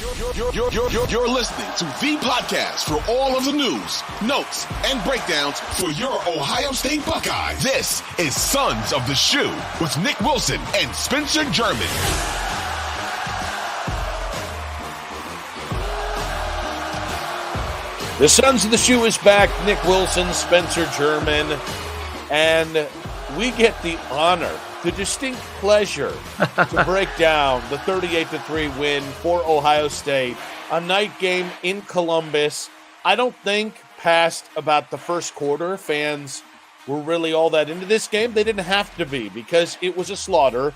You're listening to the podcast for all of the news, notes, and breakdowns for your Ohio State Buckeyes. This is Sons of the Shoe with Nick Wilson and Spencer German. The Sons of the Shoe is back. Nick Wilson, Spencer German, and we get the honor, the distinct pleasure to break down the 38-3 win for Ohio State, a night game in Columbus. I don't think past about the first quarter, fans were really all that into this game. They didn't have to be because it was a slaughter.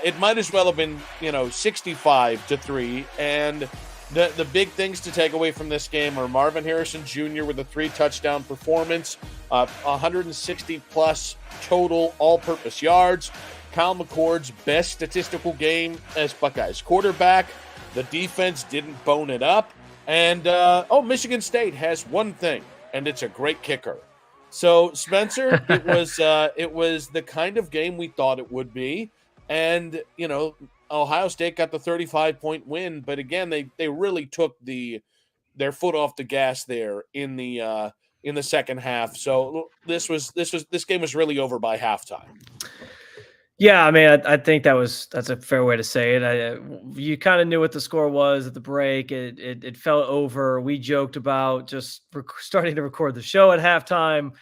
It might as well have been, 65-3, and the big things to take away from this game are Marvin Harrison Jr. with a 3-touchdown performance, 160-plus total all-purpose yards. Kyle McCord's best statistical game as Buckeyes quarterback. The defense didn't bone it up. And, Michigan State has one thing, and it's a great kicker. So, Spencer, it was the kind of game we thought it would be. And, Ohio State got the 35-point win, but again, they really took their foot off the gas there in the second half. So this game was really over by halftime. Yeah, I mean, I think that's a fair way to say it. You kind of knew what the score was at the break. It felt over. We joked about just starting to record the show at halftime.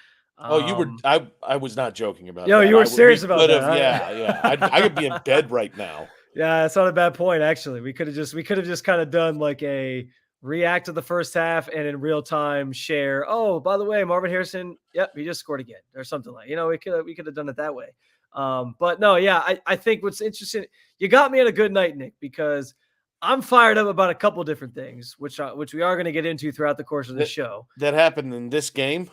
You were. I was not joking about. No, that. You were serious about that. Huh? Yeah. I could be in bed right now. Yeah, that's not a bad point, actually. We could have just kind of done like a react to the first half and in real time share. Oh, by the way, Marvin Harrison, yep, he just scored again or something like. We could have done it that way. But no, yeah, I think what's interesting, you got me on a good night, Nick, because I'm fired up about a couple different things, which we are going to get into throughout the course of the show. That happened in this game.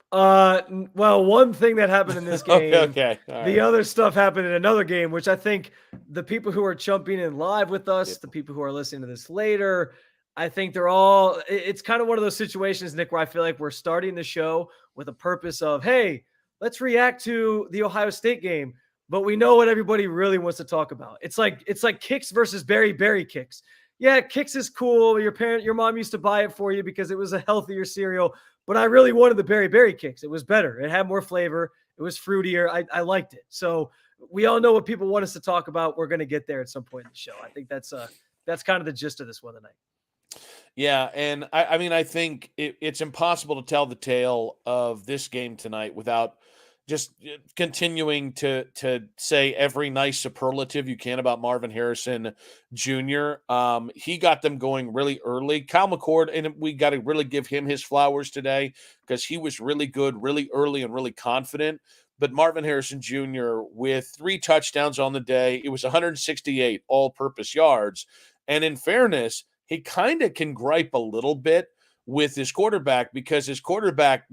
Well, one thing that happened in this game, okay. All right. The other stuff happened in another game, which I think the people who are jumping in live with us, the people who are listening to this later, I think it's kind of one of those situations, Nick, where I feel like we're starting the show with a purpose of, hey, let's react to the Ohio State game, but we know what everybody really wants to talk about. It's like kicks versus berry kicks. Yeah, kicks is cool. Your mom used to buy it for you because it was a healthier cereal. But I really wanted the berry kicks. It was better. It had more flavor. It was fruitier. I liked it. So we all know what people want us to talk about. We're going to get there at some point in the show. I think that's kind of the gist of this one tonight. Yeah, and I think it's impossible to tell the tale of this game tonight without just continuing to say every nice superlative you can about Marvin Harrison Jr. He got them going really early. Kyle McCord, and we got to really give him his flowers today because he was really good, really early, and really confident. But Marvin Harrison Jr. with 3 touchdowns on the day, it was 168 all-purpose yards. And in fairness, he kind of can gripe a little bit with his quarterback because his quarterback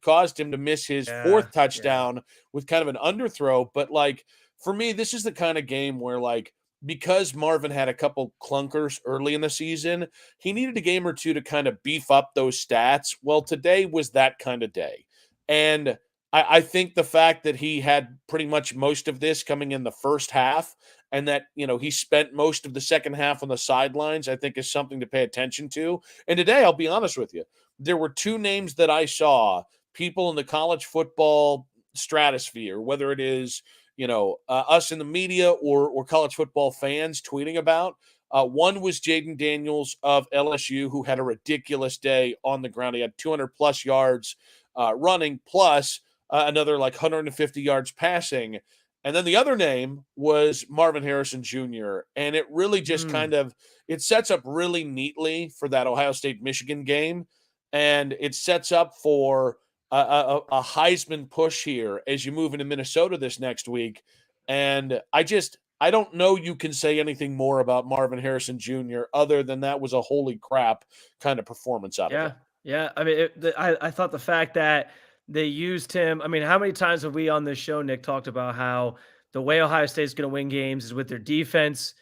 caused him to miss his 4th touchdown with kind of an underthrow. But for me, this is the kind of game where because Marvin had a couple clunkers early in the season, he needed a game or two to kind of beef up those stats. Well, today was that kind of day. And I think the fact that he had pretty much most of this coming in the first half and that, he spent most of the second half on the sidelines, I think is something to pay attention to. And today, I'll be honest with you, there were 2 names that I saw, people in the college football stratosphere, whether it is, us in the media or college football fans tweeting about. One was Jaden Daniels of LSU, who had a ridiculous day on the ground. He had 200-plus yards running, plus another 150 yards passing. And then the other name was Marvin Harrison Jr. And it really just it sets up really neatly for that Ohio State-Michigan game. And it sets up for a Heisman push here as you move into Minnesota this next week. And I don't know you can say anything more about Marvin Harrison Jr. other than that was a holy crap kind of performance out of him. Yeah. I mean, I thought the fact that they used him. I mean, how many times have we on this show, Nick, talked about how the way Ohio State is going to win games is with their defense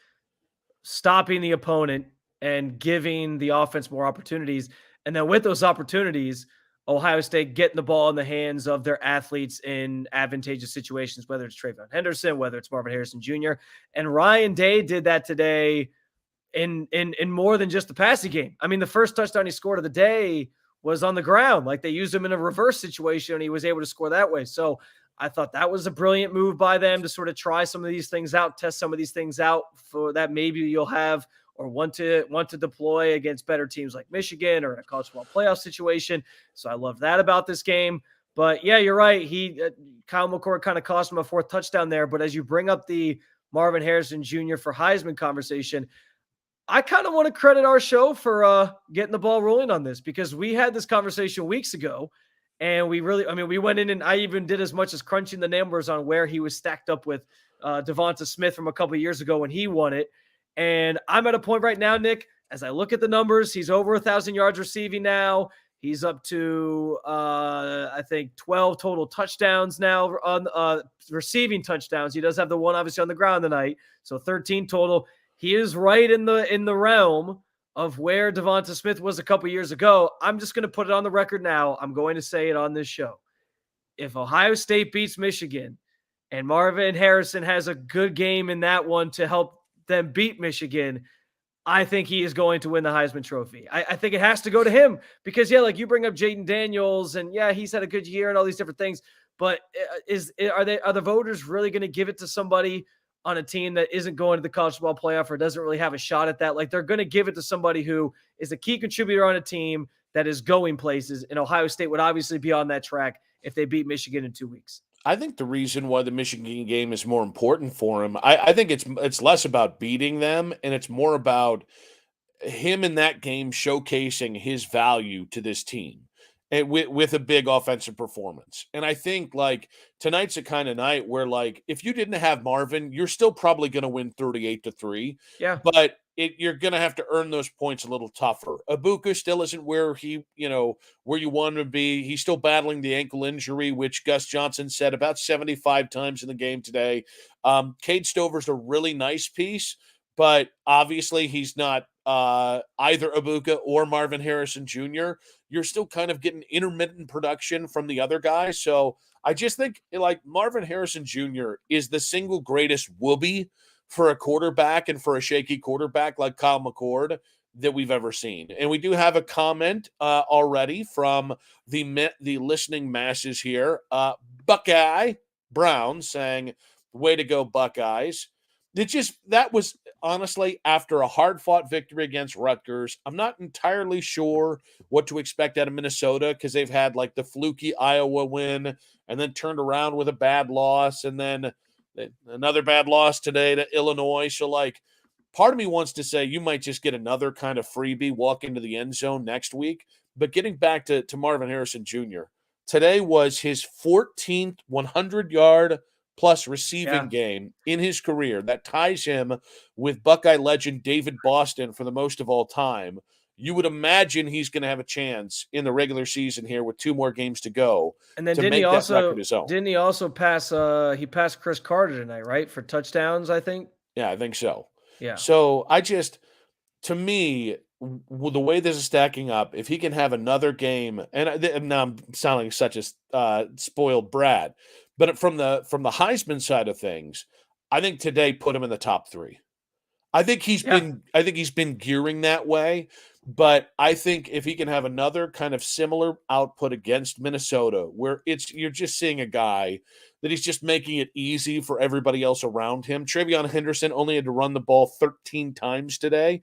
stopping the opponent and giving the offense more opportunities. And then with those opportunities, Ohio State getting the ball in the hands of their athletes in advantageous situations, whether it's Trayvon Henderson, whether it's Marvin Harrison Jr. And Ryan Day did that today in more than just the passing game. I mean, the first touchdown he scored of the day was on the ground. Like, they used him in a reverse situation and he was able to score that way. So I thought that was a brilliant move by them to sort of try some of these things out, test some of these things out for that maybe you'll have or want to deploy against better teams like Michigan or in a college football playoff situation. So I love that about this game. But yeah, you're right. Kyle McCord kind of cost him a fourth touchdown there. But as you bring up the Marvin Harrison Jr. for Heisman conversation, I kind of want to credit our show for getting the ball rolling on this, because we had this conversation weeks ago, and we went in and I even did as much as crunching the numbers on where he was stacked up with Devonta Smith from a couple of years ago when he won it. And I'm at a point right now, Nick, as I look at the numbers, he's over 1,000 yards receiving now. He's up to, I think, 12 total touchdowns now on receiving touchdowns. He does have the one obviously on the ground tonight, so 13 total. He is right in the realm of where Devonta Smith was a couple years ago. I'm just going to put it on the record now. I'm going to say it on this show. If Ohio State beats Michigan and Marvin Harrison has a good game in that one to help them beat Michigan, I think he is going to win the Heisman Trophy. I think it has to go to him because, yeah, like you bring up Jaden Daniels, and yeah, he's had a good year and all these different things. But are the voters really going to give it to somebody on a team that isn't going to the college football playoff or doesn't really have a shot at that? Like, they're going to give it to somebody who is a key contributor on a team that is going places. And Ohio State would obviously be on that track if they beat Michigan in 2 weeks. I think the reason why the Michigan game is more important for him, I think it's less about beating them, and it's more about him in that game showcasing his value to this team and with a big offensive performance. And I think, like, tonight's a kind of night where, like, if you didn't have Marvin, you're still probably going to win 38-3. Yeah. But you're going to have to earn those points a little tougher. Ibuka still isn't where where you want him to be. He's still battling the ankle injury, which Gus Johnson said about 75 times in the game today. Cade Stover's a really nice piece, but obviously he's not either Ibuka or Marvin Harrison Jr. You're still kind of getting intermittent production from the other guys. So I just think, like, Marvin Harrison Jr. is the single greatest whoopee for a quarterback and for a shaky quarterback like Kyle McCord that we've ever seen. And we do have a comment already from the listening masses here. Buckeye Brown saying, way to go, Buckeyes. That was honestly after a hard-fought victory against Rutgers. I'm not entirely sure what to expect out of Minnesota because they've had, like, the fluky Iowa win and then turned around with a bad loss and then another bad loss today to Illinois. So, like, part of me wants to say you might just get another kind of freebie walk into the end zone next week. But getting back to Marvin Harrison Jr., today was his 14th 100-yard plus receiving game in his career. That ties him with Buckeye legend David Boston for the most of all time. You would imagine he's going to have a chance in the regular season here with 2 more games to go. And then didn't he also pass he passed Chris Carter tonight, right? For touchdowns, I think. Yeah, I think so. Yeah. So to me, the way this is stacking up, if he can have another game, and now I'm sounding such a spoiled brat, but from the Heisman side of things, I think today put him in the top 3. I think he's been gearing that way. But I think if he can have another kind of similar output against Minnesota, where you're just seeing a guy that he's just making it easy for everybody else around him. TreVeyon Henderson only had to run the ball 13 times today,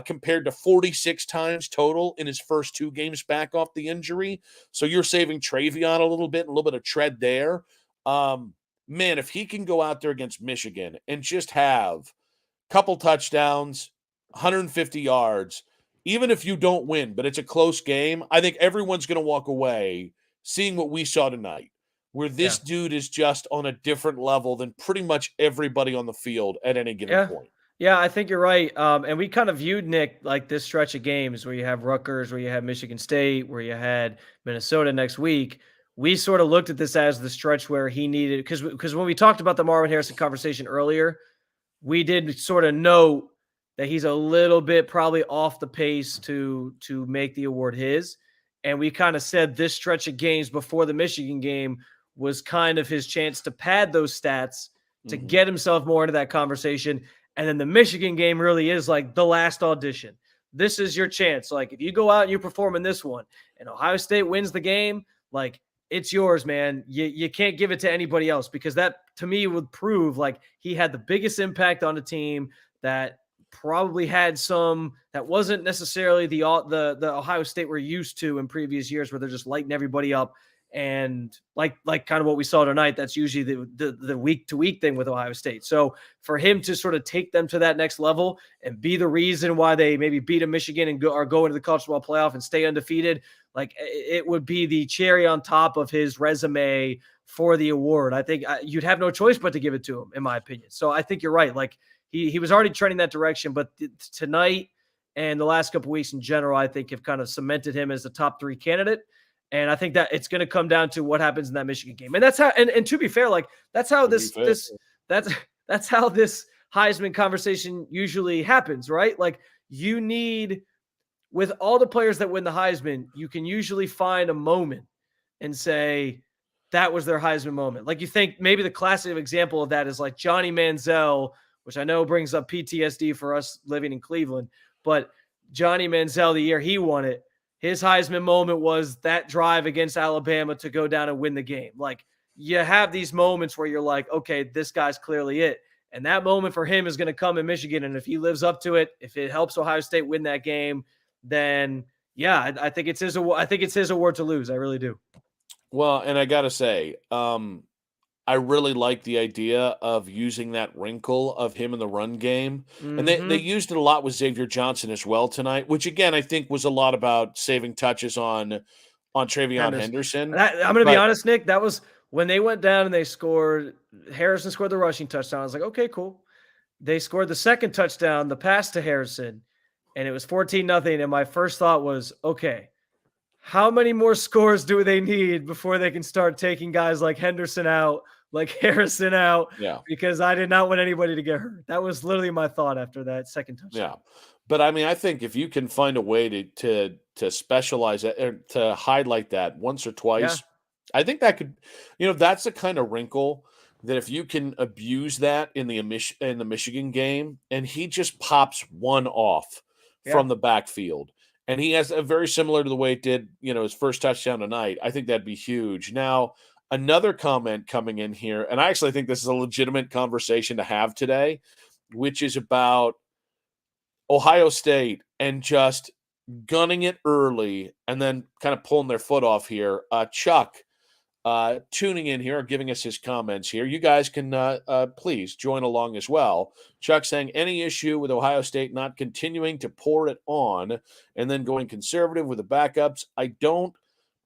compared to 46 times total in his first 2 games back off the injury. So you're saving TreVeyon a little bit of tread there. Man, if he can go out there against Michigan and just have a couple touchdowns, 150 yards, even if you don't win, but it's a close game, I think everyone's going to walk away seeing what we saw tonight, where this dude is just on a different level than pretty much everybody on the field at any given point. Yeah, I think you're right. And we kind of viewed, Nick, like this stretch of games where you have Rutgers, where you have Michigan State, where you had Minnesota next week. We sort of looked at this as the stretch where he needed, because when we talked about the Marvin Harrison conversation earlier, we did sort of note that he's a little bit probably off the pace to make the award his. And we kind of said this stretch of games before the Michigan game was kind of his chance to pad those stats, to get himself more into that conversation. And then the Michigan game really is like the last audition. This is your chance. Like if you go out and you perform in this one and Ohio State wins the game, like it's yours, man. You can't give it to anybody else, because that to me would prove like he had the biggest impact on the team, that probably had some that wasn't necessarily the Ohio State we're used to in previous years, where they're just lighting everybody up. And like kind of what we saw tonight, that's usually the week to week thing with Ohio State. So for him to sort of take them to that next level and be the reason why they maybe beat a Michigan and go into the college football playoff and stay undefeated, like it would be the cherry on top of his resume for the award. I think you'd have no choice but to give it to him, in my opinion. So I think you're right. Like he was already trending that direction, but tonight and the last couple of weeks in general, I think have kind of cemented him as the top 3 candidate. And I think that it's going to come down to what happens in that Michigan game. And that's how, and to be fair, like that's how that's how this Heisman conversation usually happens, right? Like you need, with all the players that win the Heisman, you can usually find a moment and say that was their Heisman moment. Like you think maybe the classic example of that is like Johnny Manziel, which I know brings up PTSD for us living in Cleveland, but Johnny Manziel, the year he won it, his Heisman moment was that drive against Alabama to go down and win the game. Like you have these moments where you're like, okay, this guy's clearly it. And that moment for him is going to come in Michigan. And if he lives up to it, if it helps Ohio State win that game, then yeah, I think it's his award to lose. I really do. Well, and I got to say, I really like the idea of using that wrinkle of him in the run game. Mm-hmm. And they used it a lot with Xavier Johnson as well tonight, which again, I think was a lot about saving touches on Travion Henderson. I'm going to be honest, Nick, that was when they went down and they scored, Harrison scored the rushing touchdown. I was like, okay, cool. They scored the second touchdown, the pass to Harrison, and it was 14-0. And my first thought was, okay, how many more scores do they need before they can start taking guys like Henderson out, like Harrison out? Yeah. Because I did not want anybody to get hurt. That was literally my thought after that second touchdown. Yeah. But I mean, I think if you can find a way to specialize it or to highlight that once or twice, I think that could, that's the kind of wrinkle that if you can abuse that in the Michigan game and he just pops one off from the backfield. And he has a very similar to the way it did, his first touchdown tonight. I think that'd be huge. Now, another comment coming in here, and I actually think this is a legitimate conversation to have today, which is about Ohio State and just gunning it early and then kind of pulling their foot off here. Chuck, tuning in here, giving us his comments here. You guys can please join along as well. Chuck saying, any issue with Ohio State not continuing to pour it on and then going conservative with the backups? I don't,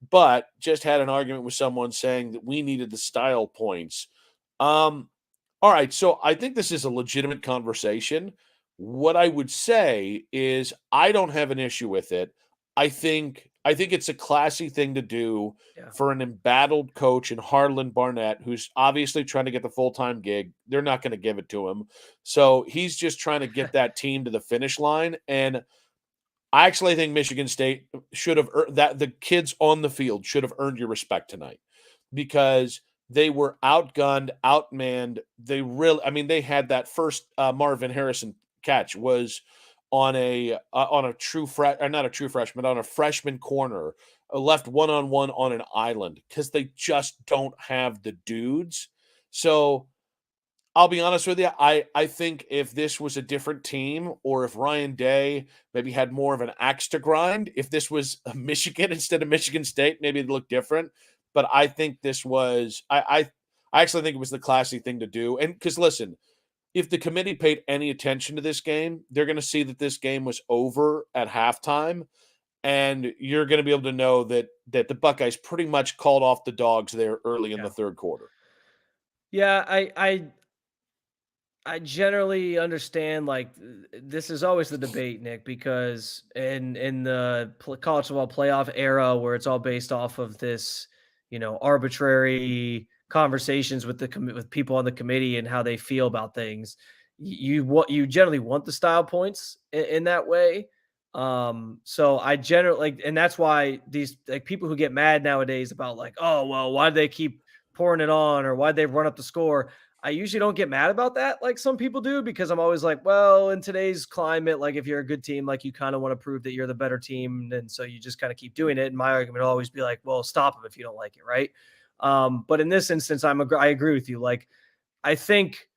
but just had an argument with someone saying that we needed the style points. All right, so I think this is a legitimate conversation. What I would say is I don't have an issue with it. I think it's a classy thing to do for an embattled coach in Harlan Barnett, who's obviously trying to get the full-time gig. They're not going to give it to him. So he's just trying to get that team to the finish line. And I actually think Michigan State should have that. The kids on the field should have earned your respect tonight because they were outgunned, outmanned. They had that first Marvin Harrison catch was on a freshman corner, left one-on-one on an island because they just don't have the dudes. So I'll be honest with you. I think if this was a different team or if Ryan Day maybe had more of an axe to grind, if this was Michigan instead of Michigan State, maybe it'd look different. But I think this was I actually think it was the classy thing to do. And because listen, if the committee paid any attention to this game, they're going to see that this game was over at halftime, and you're going to be able to know that the Buckeyes pretty much called off the dogs there early in the third quarter. Yeah, I generally understand, like, this is always the debate, Nick, because in the college football playoff era where it's all based off of this, arbitrary conversations with people on the committee and how they feel about things, you generally want the style points in that way. So I generally and that's why these people who get mad nowadays about oh well, why do they keep pouring it on or why they run up the score? I usually don't get mad about that like some people do, because I'm always like, well, in today's climate, like if you're a good team, like you kind of want to prove that you're the better team. And so you just kind of keep doing it. And my argument will always be like, well, stop them if you don't like it. Right. But in this instance, I agree with you. Like, I think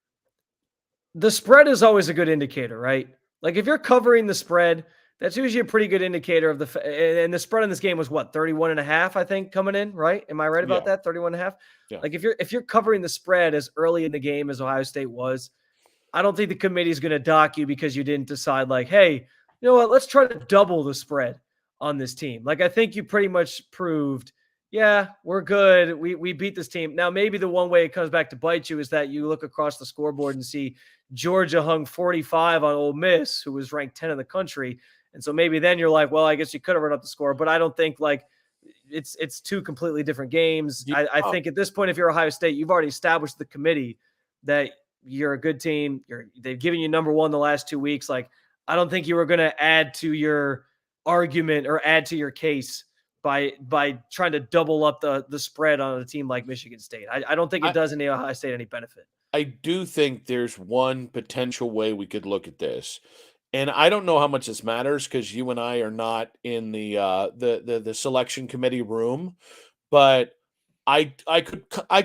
the spread is always a good indicator, right? Like if you're covering the spread, that's usually a pretty good indicator of and the spread in this game was what, 31.5, I think, coming in, right? Am I right about that? 31.5. Yeah. Like if you're covering the spread as early in the game as Ohio State was, I don't think the committee is going to dock you because you didn't decide like, hey, you know what, let's try to double the spread on this team. Like I think you pretty much proved, yeah, we're good. We beat this team. Now maybe the one way it comes back to bite you is that you look across the scoreboard and see Georgia hung 45 on Ole Miss, who was ranked 10 in the country. And so maybe then you're like, well, I guess you could have run up the score, but I don't think like it's two completely different games. Yeah. I think at this point, if you're Ohio State, you've already established the committee that you're a good team. They've given you number one the last 2 weeks. Like, I don't think you were going to add to your argument or add to your case by trying to double up the spread on a team like Michigan State. I don't think it does any Ohio State any benefit. I do think there's one potential way we could look at this. And I don't know how much this matters because you and I are not in the selection committee room, but I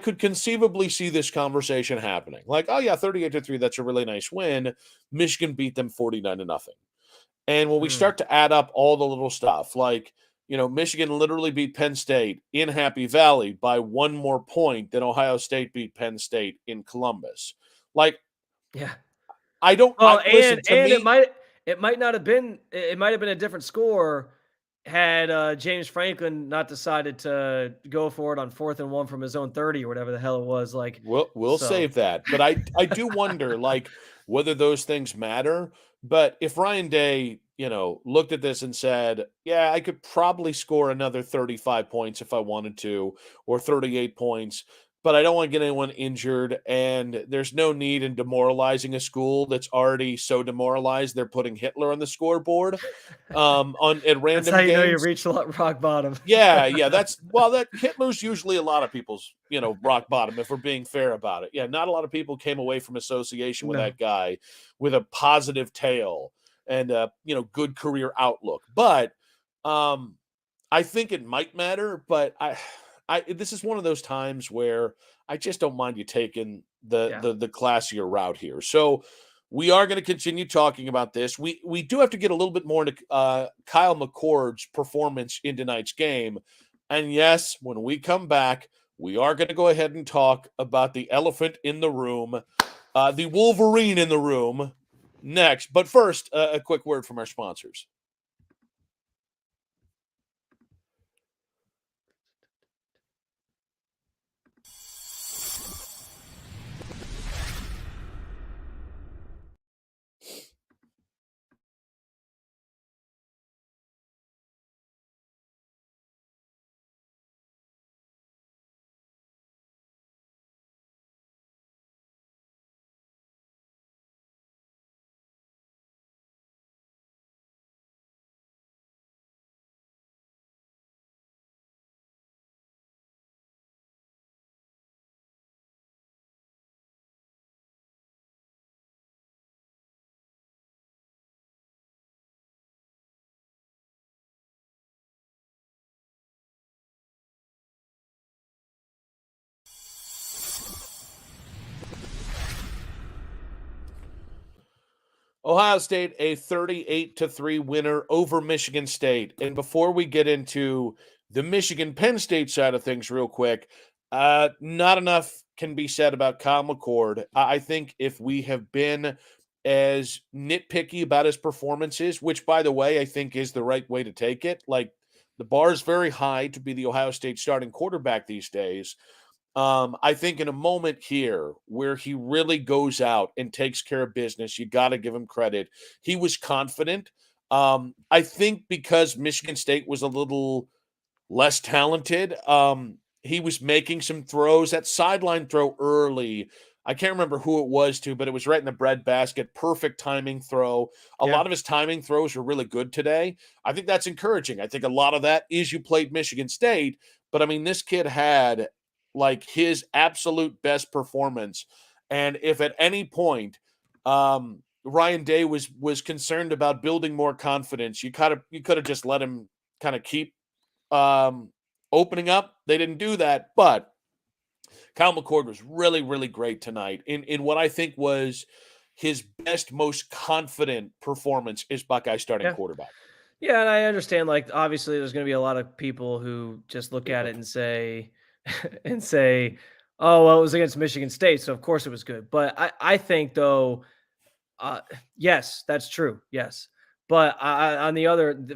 could conceivably see this conversation happening. Like, oh yeah, 38-3, that's a really nice win. Michigan beat them 49-0. And when we start to add up all the little stuff, like, you know, Michigan literally beat Penn State in Happy Valley by one more point than Ohio State beat Penn State in Columbus. Like, yeah. I don't. Well, Listen, it might not have been. It might have been a different score had James Franklin not decided to go for it on 4th and 1 from his own 30 or whatever the hell it was. Like, we'll save that. But I do wonder, like, whether those things matter. But if Ryan Day, you know, looked at this and said, yeah, I could probably score another 35 points if I wanted to, or 38 points, but I don't want to get anyone injured, and there's no need in demoralizing a school that's already so demoralized they're putting Hitler on the scoreboard at random that's how you games. know you reach rock bottom. Yeah, that Hitler's usually a lot of people's, you know, rock bottom, if we're being fair about it. Yeah, not a lot of people came away from association with that guy with a positive tale and you know, good career outlook. But I think it might matter, but this is one of those times where I just don't mind you taking the classier route here. So we are going to continue talking about this. We do have to get a little bit more into Kyle McCord's performance in tonight's game. And yes, when we come back, we are going to go ahead and talk about the elephant in the room, the Wolverine in the room next. But first, a quick word from our sponsors. Ohio State, a 38-3 winner over Michigan State. And before we get into the Michigan-Penn State side of things real quick, not enough can be said about Kyle McCord. I think if we have been as nitpicky about his performances, which, by the way, I think is the right way to take it, like the bar is very high to be the Ohio State starting quarterback these days. I think in a moment here where he really goes out and takes care of business, you got to give him credit. He was confident. I think because Michigan State was a little less talented, he was making some throws. That sideline throw early, I can't remember who it was to, but it was right in the breadbasket. Perfect timing throw. A lot of his timing throws were really good today. I think that's encouraging. I think a lot of that is you played Michigan State, but I mean, this kid had like his absolute best performance And if at any point Ryan Day was concerned about building more confidence, you could have just let him kind of keep opening up. They didn't do that, but Kyle McCord was really, really great tonight in what I think was his best, most confident performance as Buckeye starting quarterback. Yeah, and I understand, like, obviously there's going to be a lot of people who just look at it and say, oh, well, it was against Michigan State, so of course it was good. But I think, though, yes, that's true. Yes. But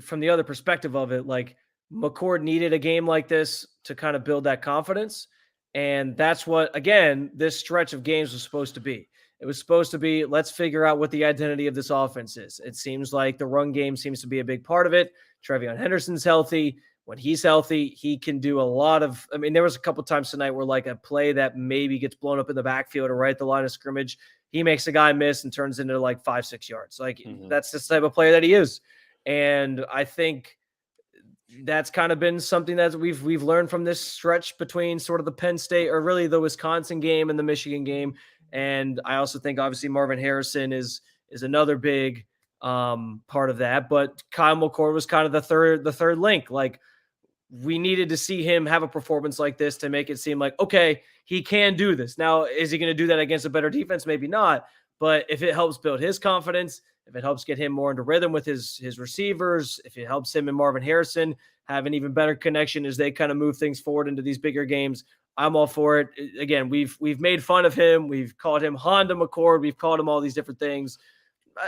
from the other perspective of it, like, McCord needed a game like this to kind of build that confidence. And that's what, again, this stretch of games was supposed to be. It was supposed to be, let's figure out what the identity of this offense is. It seems like the run game seems to be a big part of it. Trevion Henderson's healthy. When he's healthy, he can do a lot of, I mean, there was a couple times tonight where, like, a play that maybe gets blown up in the backfield or right at the line of scrimmage, he makes a guy miss and turns into like 5-6 yards. Like, that's the type of player that he is. And I think that's kind of been something that we've learned from this stretch between sort of the Penn State, or really the Wisconsin game and the Michigan game. And I also think obviously Marvin Harrison is another big part of that. But Kyle McCord was kind of the third link. Like, we needed to see him have a performance like this to make it seem like, okay, he can do this. Now, is he going to do that against a better defense? Maybe not. But if it helps build his confidence, if it helps get him more into rhythm with his receivers, if it helps him and Marvin Harrison have an even better connection as they kind of move things forward into these bigger games, I'm all for it. Again, we've made fun of him. We've called him Honda McCord. We've called him all these different things.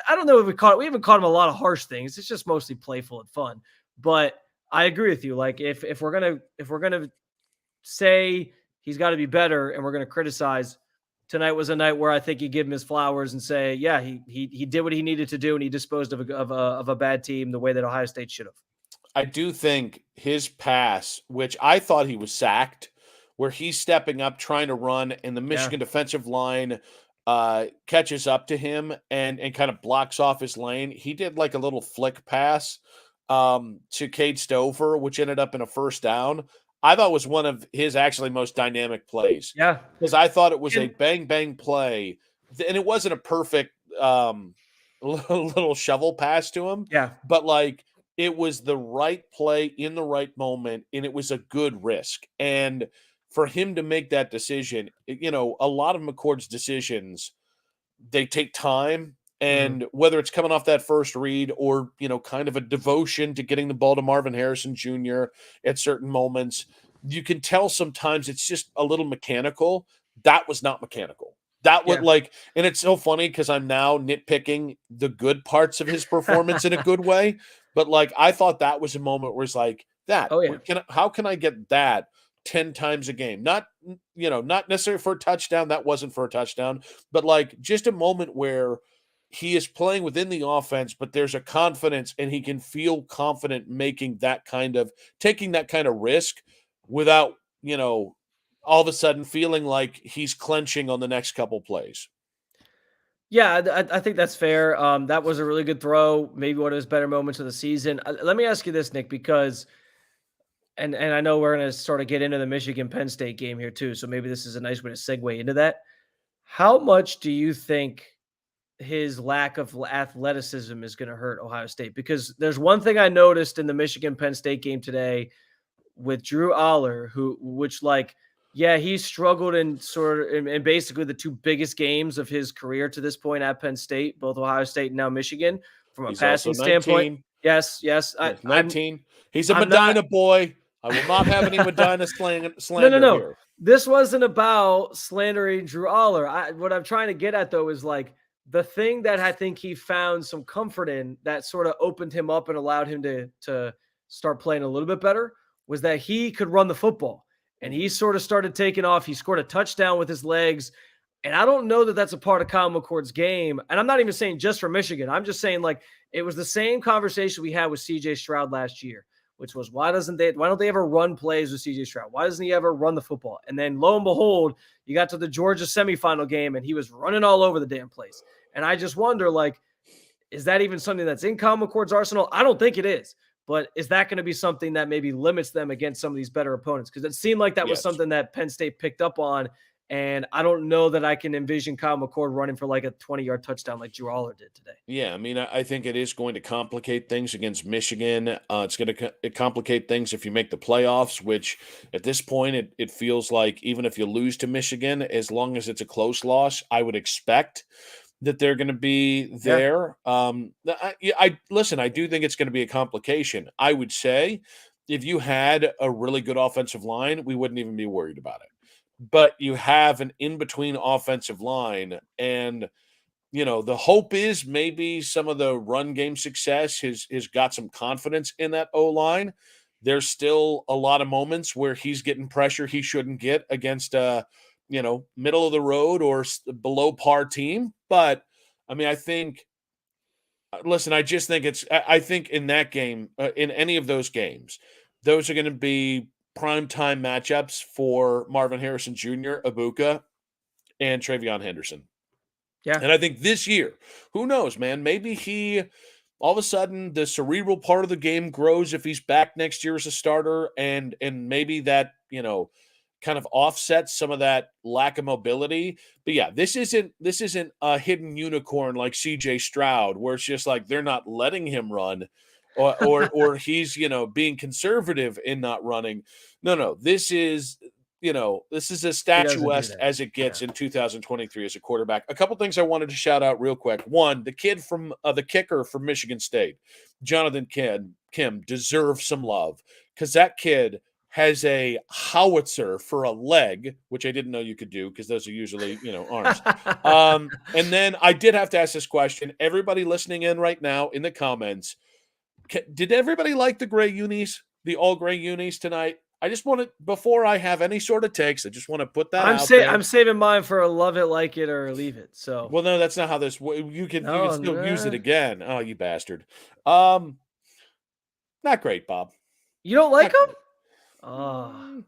I don't know if we haven't called him a lot of harsh things. It's just mostly playful and fun. But I agree with you. Like, if we're gonna say he's got to be better and we're gonna criticize, tonight was a night where I think you give him his flowers and say, yeah, he did what he needed to do and he disposed of a bad team the way that Ohio State should have. I do think his pass, which I thought he was sacked, where he's stepping up trying to run and the Michigan defensive line catches up to him and kind of blocks off his lane. He did like a little flick pass to Cade Stover, which ended up in a first down. I thought was one of his actually most dynamic plays. Yeah. Because I thought it was a bang play. And it wasn't a perfect little shovel pass to him. Yeah. But like, it was the right play in the right moment, and it was a good risk. And for him to make that decision, you know, a lot of McCord's decisions, they take time. And whether it's coming off that first read or, you know, kind of a devotion to getting the ball to Marvin Harrison Jr. at certain moments, you can tell sometimes it's just a little mechanical. That was not mechanical. That would and it's so funny because I'm now nitpicking the good parts of his performance in a good way. But like, I thought that was a moment where it's like that. How can I get that 10 times a game? Not necessarily for a touchdown. That wasn't for a touchdown, but like just a moment where he is playing within the offense, but there's a confidence and he can feel confident taking that kind of risk without, you know, all of a sudden feeling like he's clenching on the next couple plays. Yeah, I think that's fair. That was a really good throw. Maybe one of his better moments of the season. Let me ask you this, Nick, because, and I know we're going to sort of get into the Michigan-Penn State game here too, so maybe this is a nice way to segue into that. How much do you think his lack of athleticism is going to hurt Ohio State? Because there's one thing I noticed in the Michigan-Penn State game today with Drew Aller, he struggled in in basically the two biggest games of his career to this point at Penn State, both Ohio State and now Michigan, from a passing standpoint. Yes. 19. He's a Medina boy. I will not have any Medina slander No. here. This wasn't about slandering Drew Aller. What I'm trying to get at, though, is like the thing that I think he found some comfort in that sort of opened him up and allowed him to start playing a little bit better was that he could run the football. And he sort of started taking off. He scored a touchdown with his legs. And I don't know that that's a part of Kyle McCord's game. And I'm not even saying just for Michigan. I'm just saying, like, it was the same conversation we had with CJ Stroud last year, which was why don't they ever run plays with CJ Stroud? Why doesn't he ever run the football? And then lo and behold, you got to the Georgia semifinal game and he was running all over the damn place. And I just wonder, like, is that even something that's in Kyle McCord's arsenal? I don't think it is. But is that going to be something that maybe limits them against some of these better opponents? Because it seemed like that was something that Penn State picked up on And I don't know that I can envision Kyle McCord running for like a 20-yard touchdown like Drew Aller did today. Yeah, I mean, I think it is going to complicate things against Michigan. It's going to complicate things if you make the playoffs, which at this point, it feels like even if you lose to Michigan, as long as it's a close loss, I would expect that they're going to be there. Listen, I do think it's going to be a complication. I would say if you had a really good offensive line, we wouldn't even be worried about it. But you have an in-between offensive line, and the hope is maybe some of the run game success has got some confidence in that O-line. There's still a lot of moments where he's getting pressure he shouldn't get against middle of the road or below par team. But I mean, I think I just think I think in that game, in any of those games, those are going to be primetime matchups for Marvin Harrison Jr., Ibuka, and Travion Henderson. Yeah. And I think this year, who knows, man, maybe he all of a sudden the cerebral part of the game grows if he's back next year as a starter, and maybe that, kind of offsets some of that lack of mobility. But yeah, this isn't a hidden unicorn like CJ Stroud, where it's just like they're not letting him run. Or he's being conservative in not running. No, this is as statuesque as it gets in 2023 as a quarterback. A couple things I wanted to shout out real quick. One, the kid from the kicker from Michigan State, Jonathan Kim, deserves some love because that kid has a howitzer for a leg, which I didn't know you could do because those are usually arms. And then I did have to ask this question. Everybody listening in right now in the comments. Did everybody like the gray unis, the all gray unis tonight? I just want to, before I have any sort of takes, I just want to put that out there. I'm saving mine for a love it, like it, or leave it. So, well, no, that's not how this. You can still use it again. Oh, you bastard! Not great, Bob. You don't like them? I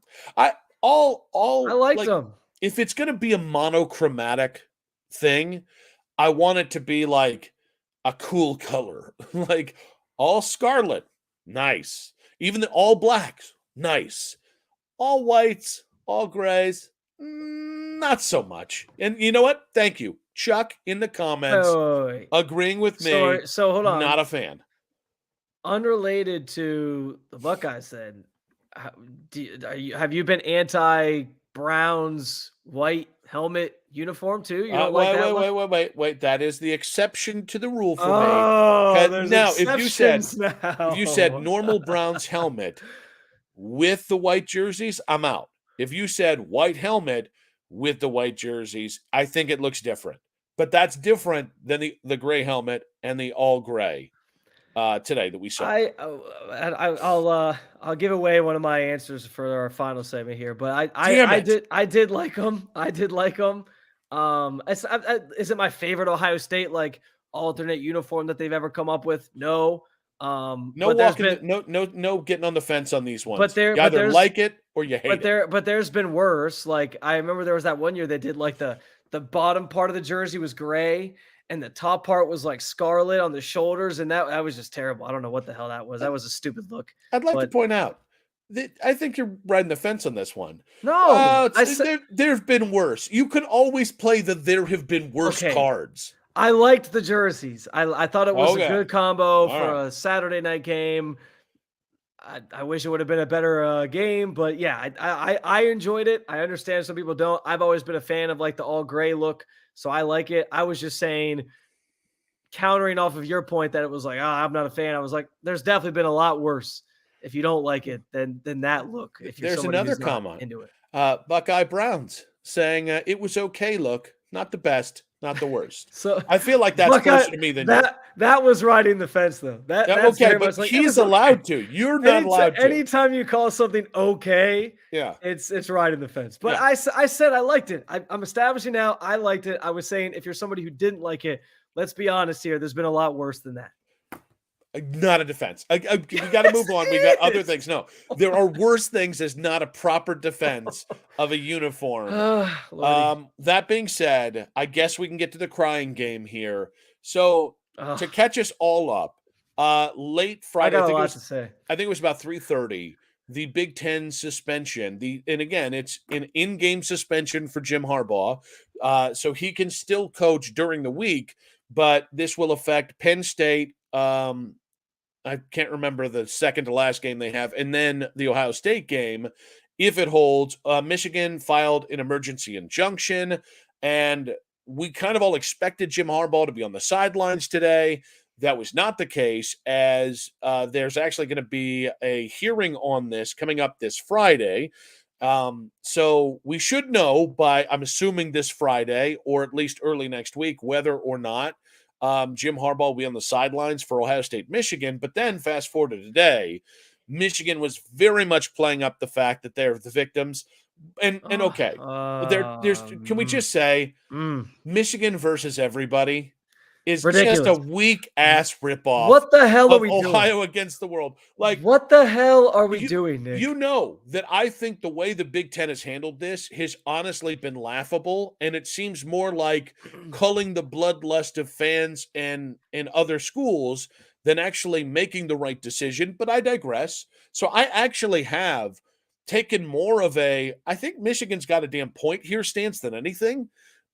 liked them. If it's going to be a monochromatic thing, I want it to be like a cool color, like. All scarlet, nice. Even the all blacks, nice. All whites, all grays, not so much. And you know what? Thank you, Chuck, in the comments, agreeing with me. So hold on. Not a fan. Unrelated to the Buckeyes, then, have you been anti-Browns white helmet uniform too? You don't like that? Wait. That is the exception to the rule for me. Now, if you said normal Browns helmet with the white jerseys, I'm out. If you said white helmet with the white jerseys, I think it looks different. But that's different than the gray helmet and the all gray today that we saw. I'll give away one of my answers for our final segment here, but I did like them. I did like them. Is it my favorite Ohio State like alternate uniform that they've ever come up with? No. No getting on the fence on these ones. You either like it or you hate it. But there's been worse. Like I remember there was that one year they did like the bottom part of the jersey was gray and the top part was like scarlet on the shoulders, and that was just terrible. I don't know what the hell that was. That was a stupid look. I'd like to point out that I think you're riding the fence on this one. No, there have been worse. You can always play the there have been worse cards. I liked the jerseys. I thought it was a good combo for a Saturday night game. I wish it would have been a better game, but yeah, I enjoyed it. I understand some people don't. I've always been a fan of like the all gray look, so I like it. I was just saying, countering off of your point that it was like, I'm not a fan. I was like, there's definitely been a lot worse. If you don't like it, then that look. If you're there's another comment into it, Buckeye Browns saying it was okay. Look, not the best. Not the worst. So I feel like that's closer to me than that was riding the fence, though. That's okay, but like, he's allowed to. You're not allowed to. Anytime you call something okay, it's riding the fence. But I said I liked it. I'm establishing now. I liked it. I was saying if you're somebody who didn't like it, let's be honest here. There's been a lot worse than that. Not a defense. We got to move on. We got other things. No, there are worse things as not a proper defense of a uniform. That being said, I guess we can get to the crying game here. So to catch us all up, late Friday, I think it was about 3:30. the Big Ten suspension, and again, it's an in-game suspension for Jim Harbaugh, so he can still coach during the week, but this will affect Penn State. I can't remember the second to last game they have, and then the Ohio State game. If it holds, Michigan filed an emergency injunction, and we kind of all expected Jim Harbaugh to be on the sidelines today. That was not the case, as there's actually going to be a hearing on this coming up this Friday. So we should know by, I'm assuming, this Friday or at least early next week, whether or not Jim Harbaugh will be on the sidelines for Ohio State, Michigan. But then fast forward to today, Michigan was very much playing up the fact that they're the victims. And okay, there's can we just say Michigan versus everybody is ridiculous. Just a weak ass ripoff. What the hell are we doing? Ohio against the world. Like, what the hell are we doing, Nick? You know that I think the way the Big Ten has handled this has honestly been laughable, and it seems more like culling the bloodlust of fans and other schools than actually making the right decision. But I digress. So I actually have taken more of a, I think Michigan's got a damn point here stance than anything,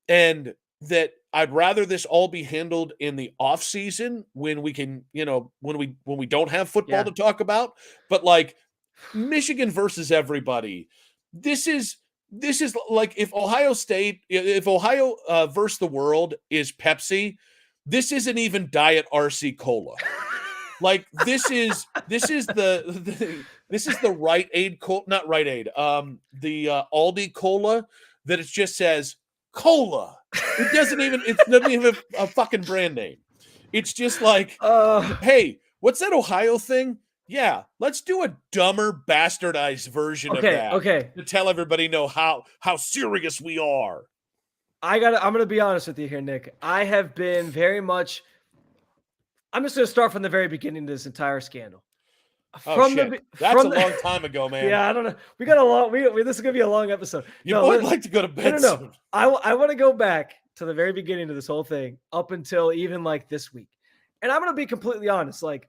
and that I'd rather this all be handled in the off season when we can, when we don't have football to talk about. But like Michigan versus everybody, this is like if Ohio versus the world is Pepsi, this isn't even Diet RC Cola. Like this is the Rite Aid not Rite Aid, the Aldi Cola that it just says cola. It doesn't even a fucking brand name. It's just like, hey, what's that Ohio thing? Yeah, let's do a dumber, bastardized version of that. Okay. To tell everybody how serious we are. I'm gonna be honest with you here, Nick. I have been very much. I'm just gonna start from the very beginning of this entire scandal. That's a long time ago, man. Yeah, I don't know. We got a long. This is gonna be a long episode. Would like to go to bed. No. I want to go back to the very beginning of this whole thing, up until even like this week, and I'm gonna be completely honest. Like,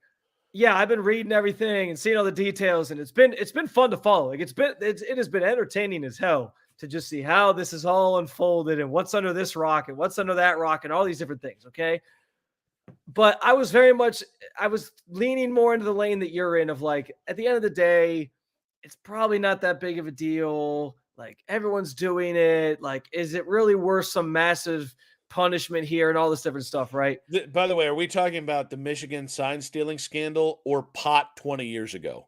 yeah, I've been reading everything and seeing all the details, and it's been fun to follow. Like, it has been entertaining as hell to just see how this is all unfolded and what's under this rock and what's under that rock and all these different things. Okay. But I was leaning more into the lane that you're in of like, at the end of the day, it's probably not that big of a deal. Like, everyone's doing it. Like, is it really worth some massive punishment here and all this different stuff, right? By the way, are we talking about the Michigan sign stealing scandal or pot 20 years ago?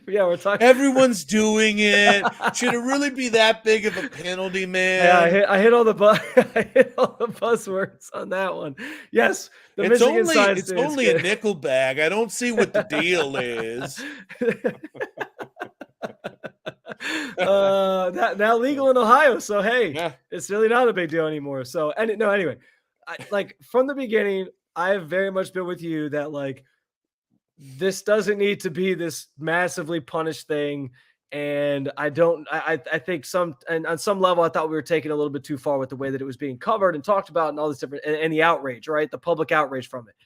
Yeah, we're talking. Everyone's doing it. Should it really be that big of a penalty, man? Yeah, I hit all the buzzwords on that one. Yes, it's only a nickel bag. I don't see what the deal is. Now legal in Ohio, so hey, It's really not a big deal anymore. So anyway, like from the beginning, I have very much been with you that like, this doesn't need to be this massively punished thing. And I think on some level, I thought we were taking a little bit too far with the way that it was being covered and talked about and all this different, and the outrage, right? The public outrage from it.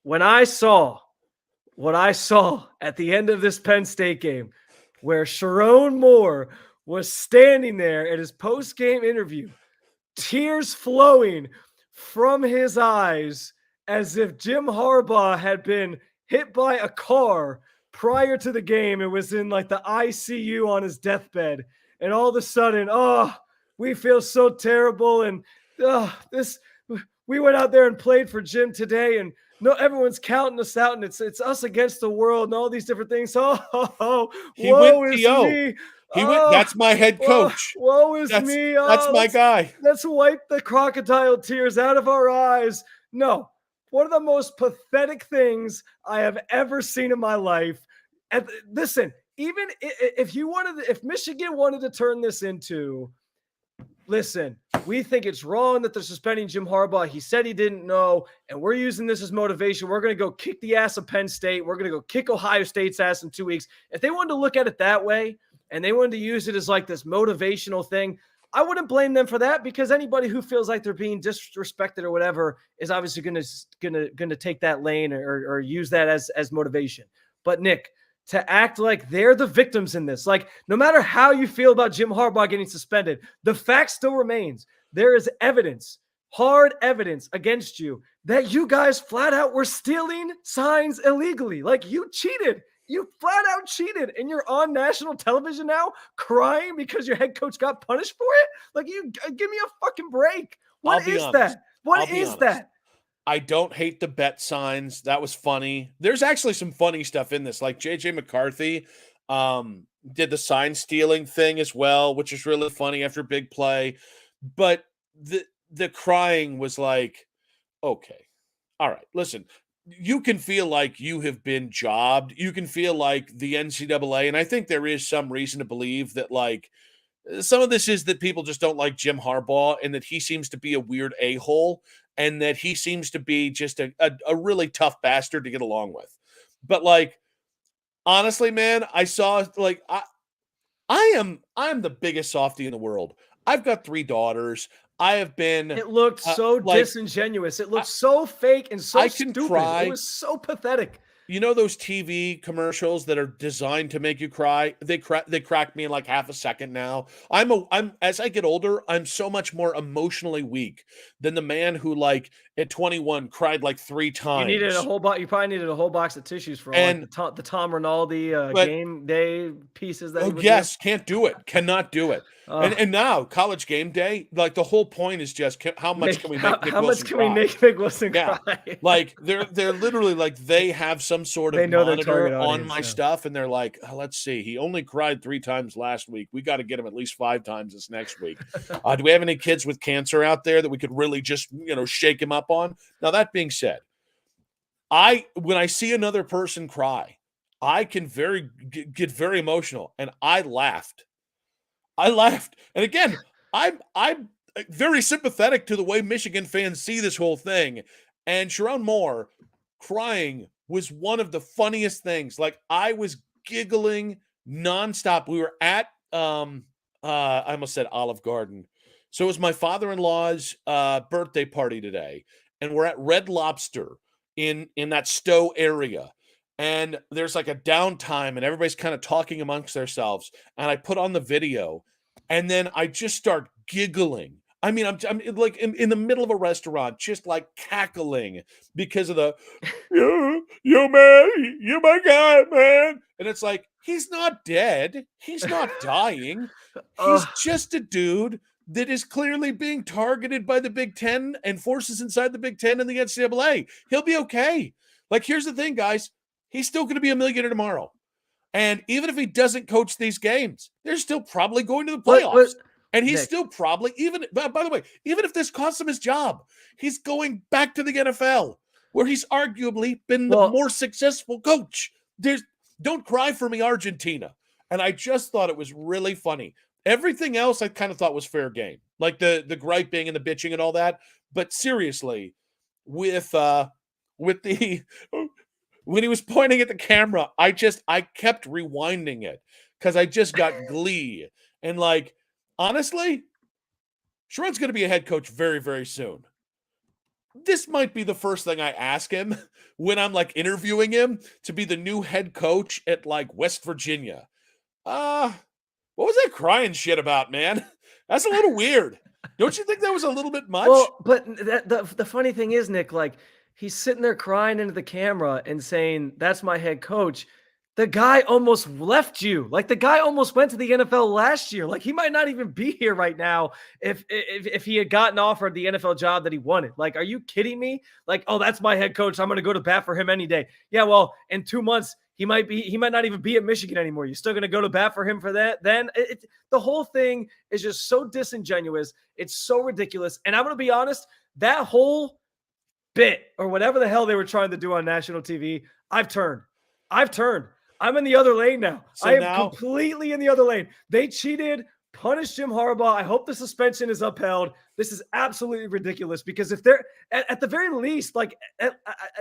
When I saw what I saw at the end of this Penn State game, where Sherrone Moore was standing there at his post-game interview, tears flowing from his eyes, as if Jim Harbaugh had been hit by a car prior to the game and was in like the ICU on his deathbed. And all of a sudden, we feel so terrible. And we went out there and played for Jim today. And no, everyone's counting us out, and it's us against the world and all these different things. Woe is me. That's my head coach. Woe is me. That's my guy. Let's wipe the crocodile tears out of our eyes. No. One of the most pathetic things I have ever seen in my life. And listen, even if Michigan wanted to turn this into, listen, we think it's wrong that they're suspending Jim Harbaugh. He said he didn't know, and we're using this as motivation. We're going to go kick the ass of Penn State. We're going to go kick Ohio State's ass in 2 weeks. If they wanted to look at it that way, and they wanted to use it as like this motivational thing, I wouldn't blame them for that, because anybody who feels like they're being disrespected or whatever is obviously going to take that lane or use that as motivation. But Nick, to act like they're the victims in this. Like, no matter how you feel about Jim Harbaugh getting suspended, the fact still remains. There is evidence, hard evidence against you that you guys flat out were stealing signs illegally. Like, you cheated. You flat out cheated, and you're on national television now crying because your head coach got punished for it? Like, you give me a fucking break. What is that? What is that? I don't hate the bet signs. That was funny. There's actually some funny stuff in this. Like JJ McCarthy did the sign stealing thing as well, which is really funny after big play. But the crying was like, okay, all right, listen, you can feel like you have been jobbed. You can feel like the NCAA, and I think there is some reason to believe that, like, some of this is that people just don't like Jim Harbaugh and that he seems to be a weird a-hole and that he seems to be just a really tough bastard to get along with. But, like, honestly, man, I saw, like, I am the biggest softie in the world. I've got 3 daughters. I have been. It looked so disingenuous. It looked so fake and so stupid. Cry. It was so pathetic. You know those TV commercials that are designed to make you cry? They crack me in like half a second now. I'm as I get older, I'm so much more emotionally weak than the man who, like, at 21 cried like 3 times. You needed a whole box. You probably needed a whole box of tissues for all, like, the Tom Rinaldi game day pieces. That yes, can't do it. Cannot do it. And now college game day, like, the whole point is just how much can we make Nick Wilson cry? We make Nick Wilson cry? Like, they're literally like, they have some sort of monitor on my stuff, and they're like, oh, let's see, he only cried 3 times last week. We got to get him at least 5 times this next week. Do we have any kids with cancer out there that we could really just, shake him up on? Now, that being said, when I see another person cry, I can get very emotional, and I laughed. And again, I'm very sympathetic to the way Michigan fans see this whole thing. And Sherrone Moore crying was one of the funniest things. Like, I was giggling nonstop. We were at I almost said Olive Garden. So it was my father-in-law's birthday party today, and we're at Red Lobster in that Stowe area. And there's like a downtime, and everybody's kind of talking amongst themselves. And I put on the video, and then I just start giggling. I mean, I'm like in the middle of a restaurant, just like cackling because of the, yo, man, you're my guy, man. And it's like, he's not dead. He's not dying. He's just a dude that is clearly being targeted by the Big Ten and forces inside the Big Ten and the NCAA. He'll be okay. Like, here's the thing, guys. He's still going to be a millionaire tomorrow. And even if he doesn't coach these games, they're still probably going to the playoffs. And he's still probably, by the way, even if this costs him his job, he's going back to the NFL, where he's arguably been the more successful coach. Don't cry for me, Argentina. And I just thought it was really funny. Everything else I kind of thought was fair game, like the griping and the bitching and all that. But seriously, with the when he was pointing at the camera, I kept rewinding it because I just got glee. And, like, honestly, Sherrone's going to be a head coach very, very soon. This might be the first thing I ask him when I'm, like, interviewing him to be the new head coach at, like, West Virginia. What was that crying shit about, man? That's a little weird. Don't you think that was a little bit much? Well, but the funny thing is, Nick, like, he's sitting there crying into the camera and saying, that's my head coach. The guy almost left you. Like, the guy almost went to the NFL last year. Like, he might not even be here right now if he had gotten offered the NFL job that he wanted. Like, are you kidding me? Like, oh, that's my head coach. I'm going to go to bat for him any day. Yeah, well, in 2 months, he might not even be at Michigan anymore. You're still going to go to bat for him for that? Then the whole thing is just so disingenuous. It's so ridiculous. And I'm going to be honest, that whole bit or whatever the hell they were trying to do on national TV, I've turned. I'm in the other lane now. So I am completely in the other lane. They cheated, punished Jim Harbaugh. I hope the suspension is upheld. This is absolutely ridiculous because if they're at the very least, like,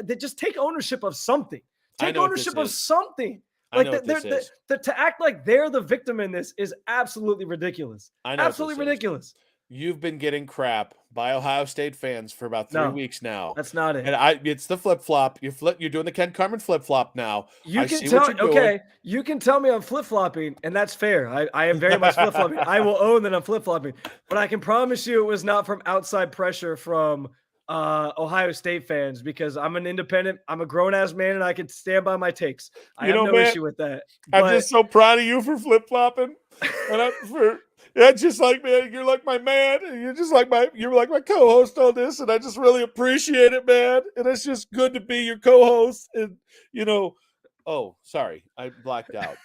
they just take ownership of something. Take ownership of something. Like, to act like they're the victim in this is absolutely ridiculous. Absolutely ridiculous. you've been getting crap by Ohio State fans for about 3 No, weeks now. that's not it. And it's the flip-flop. You're doing the Ken Carmen flip-flop now. You I can see tell, what you're doing. okay, you can tell me I'm flip-flopping, and that's fair. I am very much flip-flopping. I will own that I'm flip-flopping, but I can promise you it was not from outside pressure from Ohio State fans, because I'm an independent, I'm a grown-ass man, and I can stand by my takes. I have no issue with that. I'm just so proud of you for flip-flopping. And just like, man, you're like my man, and you're like my co-host on this, and I just really appreciate it, man. And it's just good to be your co-host. And oh, sorry, I blacked out.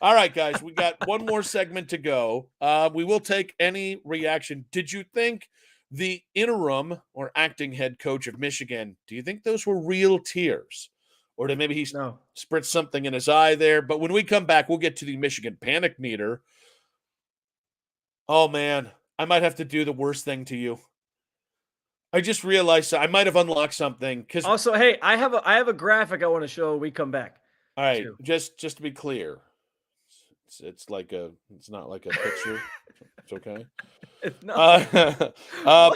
All right, guys, we got one more segment to go. We will take any reaction. Did you think the interim or acting head coach of Michigan, do you think those were real tears? Or did maybe he spritzed something in his eye there? But when we come back, we'll get to the Michigan panic meter. Oh, man, I might have to do the worst thing to you. I just realized I might have unlocked something. Also, hey, I have a graphic I want to show when we come back. All right, just to be clear, it's not like a picture. It's okay. It's not.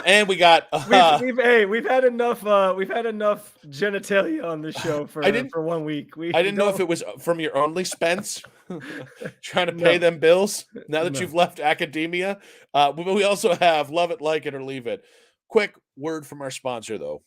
And we got we've had enough genitalia on the show for 1 week. I didn't know if it was from your only Spence trying to pay them bills now that you've left academia. But we also have love it, like it, or leave it. Quick word from our sponsor, though.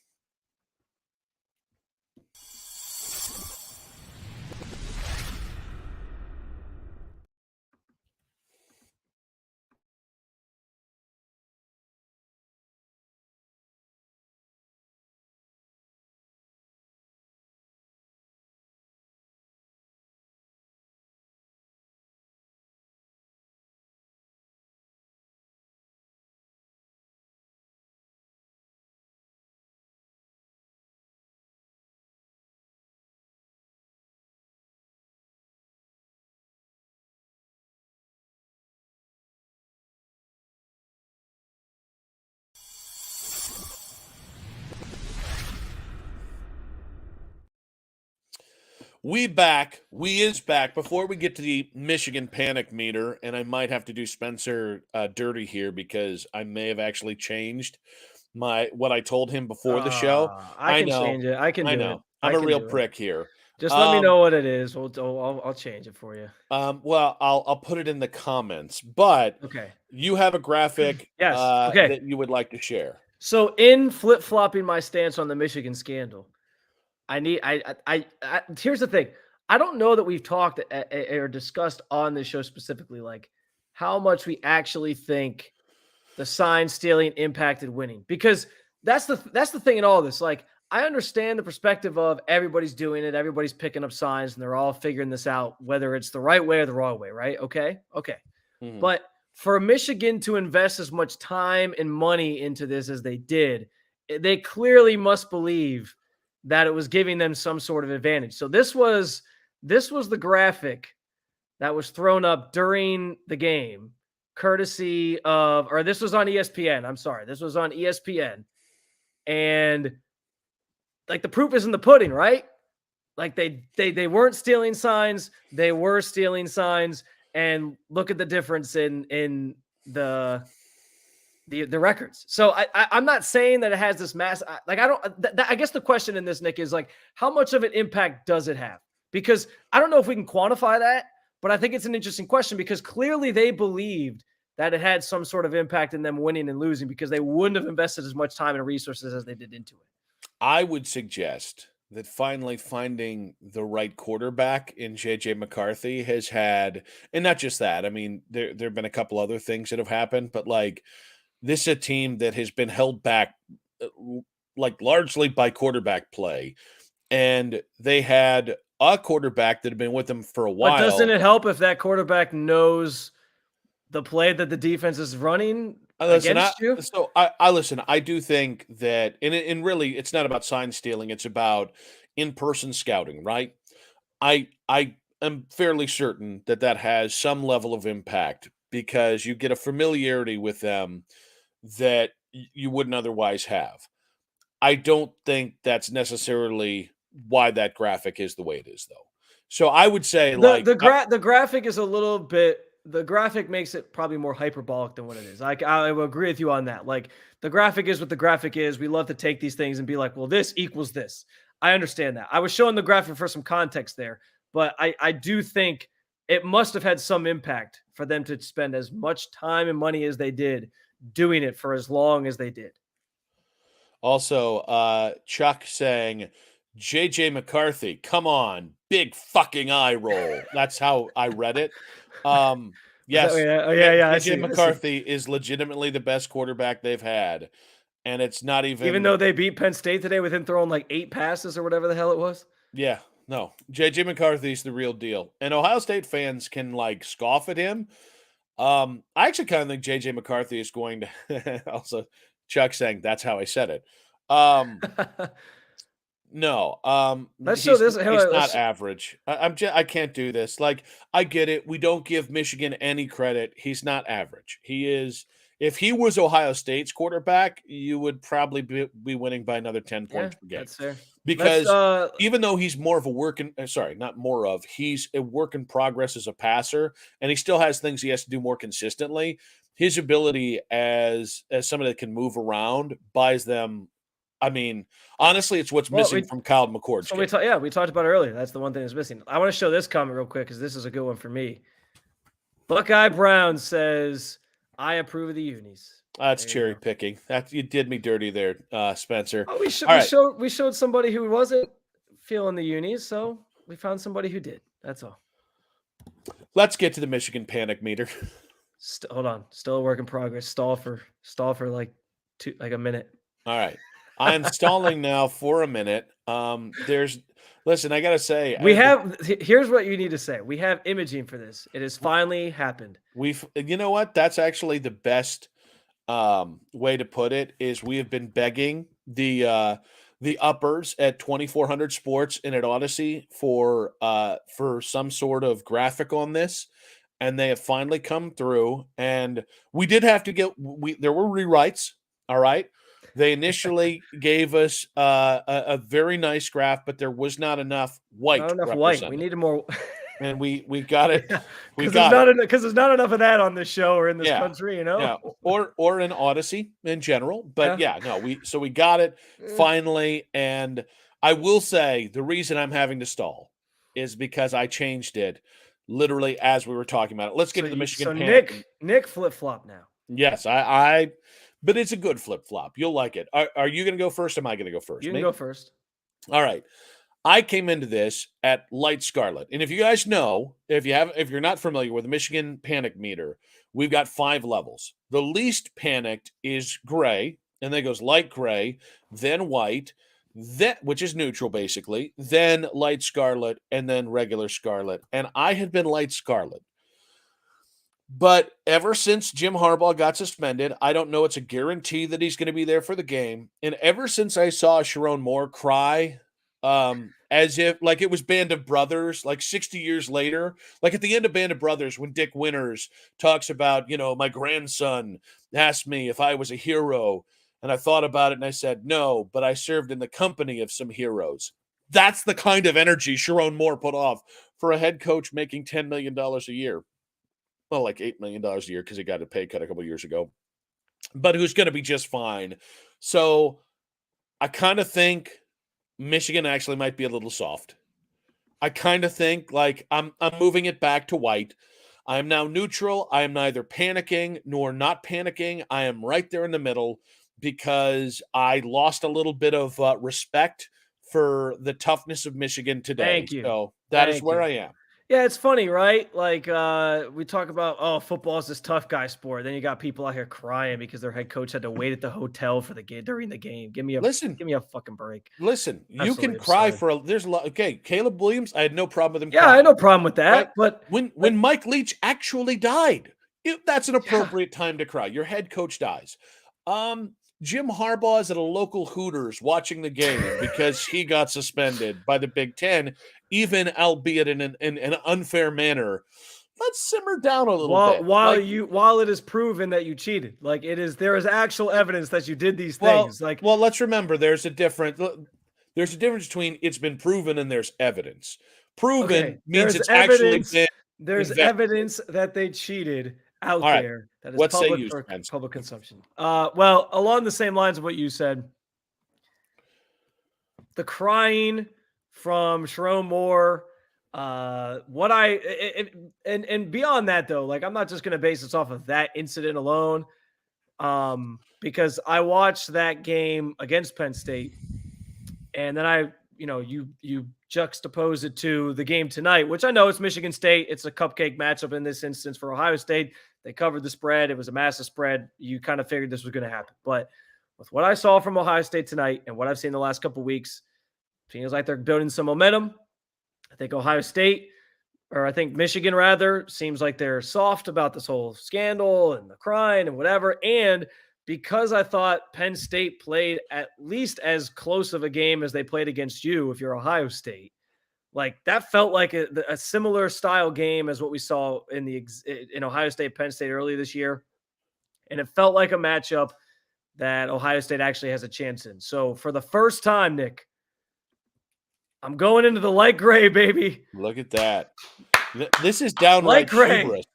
We is back. Before we get to the Michigan panic meter, and I might have to do Spencer dirty here because I may have actually changed what I told him before the show. I can change it. I can do it. I'm a real prick here. Just let me know what it is. I'll change it for you. Well, I'll put it in the comments. But you have a graphic that you would like to share. So in flip-flopping my stance on the Michigan scandal, here's the thing. I don't know that we've talked or discussed on this show specifically, like how much we actually think the sign stealing impacted winning, because that's the thing in all this. Like, I understand the perspective of everybody's doing it. Everybody's picking up signs and they're all figuring this out, whether it's the right way or the wrong way. Right. Okay. Mm-hmm. But for Michigan to invest as much time and money into this as they did, they clearly must believe that it was giving them some sort of advantage. So this was the graphic that was thrown up during the game, courtesy of, or this was on ESPN. I'm sorry. This was on ESPN. And like, the proof is in the pudding, right? Like they weren't stealing signs. They were stealing signs. And look at the difference in the records. So I'm not saying that it has this mass, I guess the question in this, Nick, is like, how much of an impact does it have? Because I don't know if we can quantify that, but I think it's an interesting question, because clearly they believed that it had some sort of impact in them winning and losing, because they wouldn't have invested as much time and resources as they did into it. I would suggest that finally finding the right quarterback in J.J. McCarthy has had, and not just that, I mean, there have been a couple other things that have happened, but like, this is a team that has been held back like largely by quarterback play. And they had a quarterback that had been with them for a while. But doesn't it help if that quarterback knows the play that the defense is running against you? So I listen, I do think that, and really it's not about sign stealing. It's about in-person scouting, right? I am fairly certain that has some level of impact, because you get a familiarity with them that you wouldn't otherwise have. I don't think that's necessarily why that graphic is the way it is, though. So I would say the graphic is a little bit the graphic makes it probably more hyperbolic than what it is. I will agree with you on that. Like the graphic is what the graphic is. We love to take these things and be like, well, this equals this. I understand that. I was showing the graphic for some context there, but I do think it must have had some impact for them to spend as much time and money as they did doing it for as long as they did. Also, Chuck saying, JJ McCarthy, come on, big fucking eye roll. That's how I read it. Yes. JJ McCarthy is legitimately the best quarterback they've had. And it's not even though they beat Penn State today with him throwing like 8 passes or whatever the hell it was. Yeah, no. JJ McCarthy's the real deal. And Ohio State fans can like scoff at him. I actually kind of think JJ McCarthy is going to also Chuck saying that's how I said it. No, let's show this. He's not average. I can't do this. Like, I get it. We don't give Michigan any credit. He's not average. He is. If he was Ohio State's quarterback, you would probably be winning by another 10 points per game. That's fair. Because even though he's more of a he's a work in progress as a passer, and he still has things he has to do more consistently. His ability as somebody that can move around buys them. I mean, honestly, it's what's missing from Kyle McCord. So we talked about it earlier. That's the one thing that's missing. I want to show this comment real quick because this is a good one for me. Buckeye Brown says, I approve of the unis. That's cherry picking. You did me dirty there, Spencer. Oh, we showed somebody who wasn't feeling the unis, so we found somebody who did. That's all. Let's get to the Michigan panic meter. Hold on, still a work in progress. Stall for like a minute. All right, I'm stalling now for a minute. Listen, I gotta say, here's what you need to say. We have imaging for this. It has finally happened. You know what? That's actually the best way to put it. Is we have been begging the uppers at 2400 Sports and at Odyssey for some sort of graphic on this, and they have finally come through. And we did have to there were rewrites. All right. They initially gave us a very nice graph, but there was not enough white. Not enough white. We needed more. And we got it. Because there's not enough of that on this show or in this country, you know? Yeah. Or in Odyssey in general. But we got it finally. And I will say the reason I'm having to stall is because I changed it literally as we were talking about it. Let's get to the Michigan panic. Nick flip-flop now. Yes, but it's a good flip-flop. You'll like it. Are you going to go first? Or am I going to go first? You can go first. All right. I came into this at light scarlet. And if you guys know, if you're not familiar with the Michigan panic meter, we've got 5 levels. The least panicked is gray, and then it goes light gray, then white, which is neutral basically, then light scarlet, and then regular scarlet. And I had been light scarlet. But ever since Jim Harbaugh got suspended, I don't know it's a guarantee that he's going to be there for the game. And ever since I saw Sherrone Moore cry as if like it was Band of Brothers, like 60 years later, like at the end of Band of Brothers, when Dick Winters talks about, my grandson asked me if I was a hero. And I thought about it and I said, no, but I served in the company of some heroes. That's the kind of energy Sherrone Moore put off for a head coach making $10 million a year. Well, like $8 million a year because he got a pay cut a couple years ago, but who's going to be just fine. So I kind of think Michigan actually might be a little soft. I kind of think like I'm moving it back to white. I am now neutral. I am neither panicking nor not panicking. I am right there in the middle because I lost a little bit of respect for the toughness of Michigan today. Thank you. So that is where I am. Yeah, it's funny, right? Like we talk about, football is this tough guy sport. Then you got people out here crying because their head coach had to wait at the hotel for the game during the game. Give me a fucking break. Listen, you can cry there's a lot. Okay, Caleb Williams, I had no problem with him. Yeah, I had no problem with that. Right? But when Mike Leach actually died, that's an appropriate time to cry. Your head coach dies. Jim Harbaugh is at a local Hooters watching the game because he got suspended by the Big Ten, even albeit in an unfair manner. Let's simmer down a little bit. While it is proven that you cheated, there is actual evidence that you did these things. Well, let's remember there's a difference between it's been proven and there's evidence. Proven means it's actually been There's evidence that they cheated out there. That is what public say you, for Spence? public consumption. Well, along the same lines of what you said, the crying from Sherrone Moore, and beyond that though, like I'm not just going to base this off of that incident alone, because I watched that game against Penn State, and then you juxtapose it to the game tonight, which I know it's Michigan State. It's a cupcake matchup in this instance for Ohio State. They covered the spread. It was a massive spread. You kind of figured this was going to happen. But with what I saw from Ohio State tonight and what I've seen the last couple of weeks, feels like they're building some momentum. I think Michigan rather, seems like they're soft about this whole scandal and the crying and whatever. And because I thought Penn State played at least as close of a game as they played against you, if you're Ohio State, like that felt like a similar style game as what we saw in Ohio State, Penn State earlier this year. And it felt like a matchup that Ohio State actually has a chance in. So for the first time, Nick, I'm going into the light gray, baby. Look at that. This is downright hubris.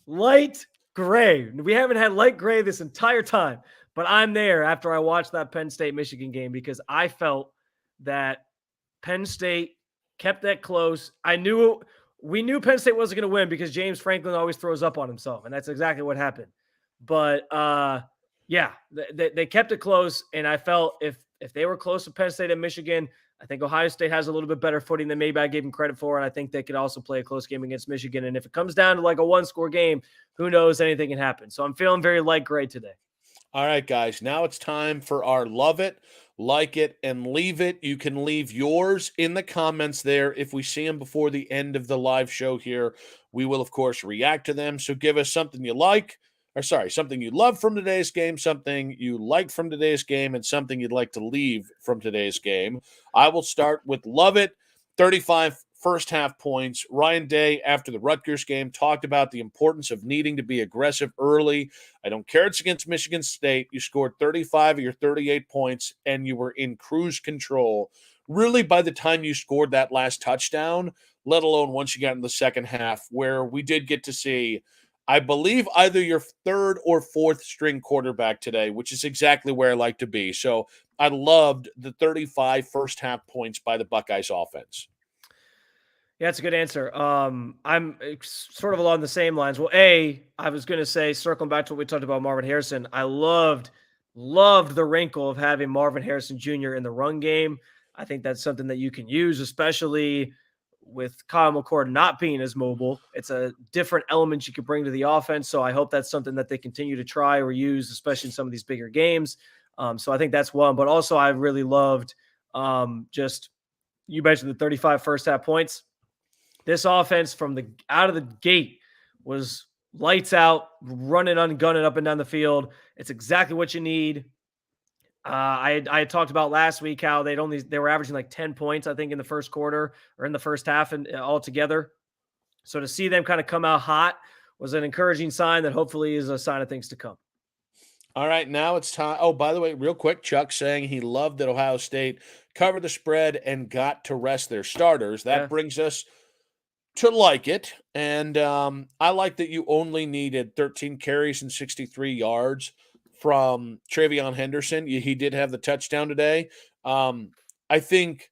Light gray. We haven't had light gray this entire time, but I'm there after I watched that Penn State-Michigan game because I felt that Penn State kept that close. We knew Penn State wasn't going to win because James Franklin always throws up on himself, and that's exactly what happened. But, they kept it close, and I felt if they were close to Penn State and Michigan, I think Ohio State has a little bit better footing than maybe I gave them credit for, and I think they could also play a close game against Michigan. And if it comes down to like a one-score game, who knows, anything can happen. So I'm feeling very light gray today. All right, guys, now it's time for our love it, like it, and leave it. You can leave yours in the comments there. If we see them before the end of the live show here, we will, of course, react to them. So give us something you like. Something you love from today's game, something you like from today's game, and something you'd like to leave from today's game. I will start with love it, 35 first half points. Ryan Day, after the Rutgers game, talked about the importance of needing to be aggressive early. I don't care it's against Michigan State. You scored 35 of your 38 points, and you were in cruise control. Really, by the time you scored that last touchdown, let alone once you got in the second half, where we did get to see I believe either your third or fourth string quarterback today, which is exactly where I like to be. So I loved the 35 first half points by the Buckeyes offense. Yeah, that's a good answer. I'm sort of along the same lines. Well, I was going to say, circling back to what we talked about Marvin Harrison, I loved the wrinkle of having Marvin Harrison Jr. in the run game. I think that's something that you can use, especially with Kyle McCord not being as mobile. It's a different element you could bring to the offense. So I hope that's something that they continue to try or use, especially in some of these bigger games. So I think that's one. But also I really loved you mentioned the 35 first half points. This offense from out of the gate was lights out, running, ungunning up and down the field. It's exactly what you need. I had talked about last week how they were averaging like 10 points, I think, in the first quarter or in the first half and altogether. So to see them kind of come out hot was an encouraging sign that hopefully is a sign of things to come. All right, now it's time. Oh, by the way, real quick, Chuck saying he loved that Ohio State covered the spread and got to rest their starters. That brings us to like it. And I like that you only needed 13 carries and 63 yards from Travion Henderson. He did have the touchdown today. I think,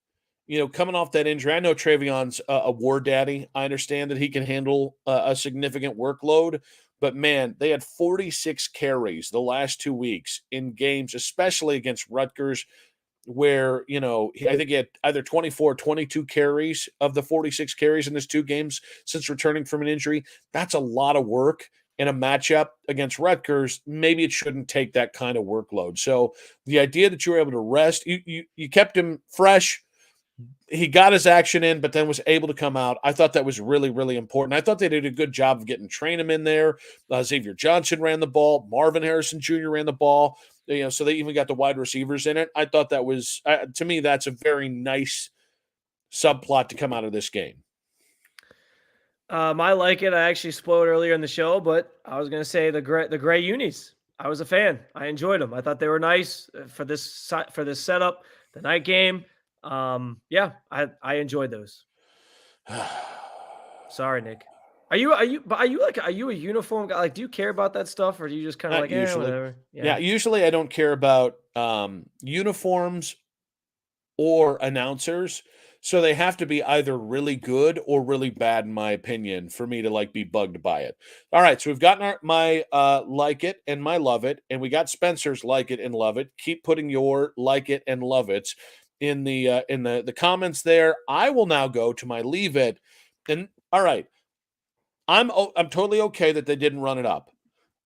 coming off that injury, I know Travion's a war daddy. I understand that he can handle a significant workload. But, man, they had 46 carries the last 2 weeks in games, especially against Rutgers, where, I think he had either 24 or 22 carries of the 46 carries in his 2 games since returning from an injury. That's a lot of work in a matchup against Rutgers. Maybe it shouldn't take that kind of workload. So the idea that you were able to rest, you kept him fresh. He got his action in, but then was able to come out. I thought that was really, really important. I thought they did a good job of getting Trainum in there. Xavier Johnson ran the ball. Marvin Harrison Jr. ran the ball. So they even got the wide receivers in it. I thought that was, to me, that's a very nice subplot to come out of this game. I like it. I actually spoiled earlier in the show, but I was going to say the gray unis. I was a fan. I enjoyed them. I thought they were nice for this setup, the night game. I enjoyed those. Sorry, Nick. Are you a uniform guy? Like, do you care about that stuff, or do you just kind of Not like, usually. whatever? Yeah, usually I don't care about uniforms or announcers. So they have to be either really good or really bad, in my opinion, for me to like be bugged by it. All right, so we've gotten my like it and my love it, and we got Spencer's like it and love it. Keep putting your like it and love it in the comments there. I will now go to my leave it. And all right, I'm totally okay that they didn't run it up.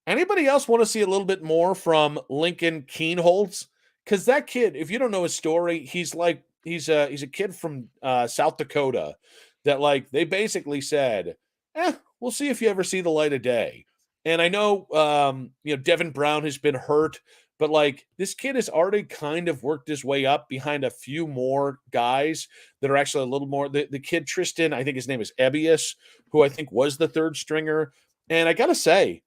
Anybody else want to see a little bit more from Lincoln Keenholz? Because that kid, if you don't know his story, he's a kid from South Dakota that like they basically said, we'll see if you ever see the light of day. And I know Devin Brown has been hurt, but like this kid has already kind of worked his way up behind a few more guys that are actually a little more. The kid Tristan, I think his name is Ebius, who I think was the third stringer. And I gotta say,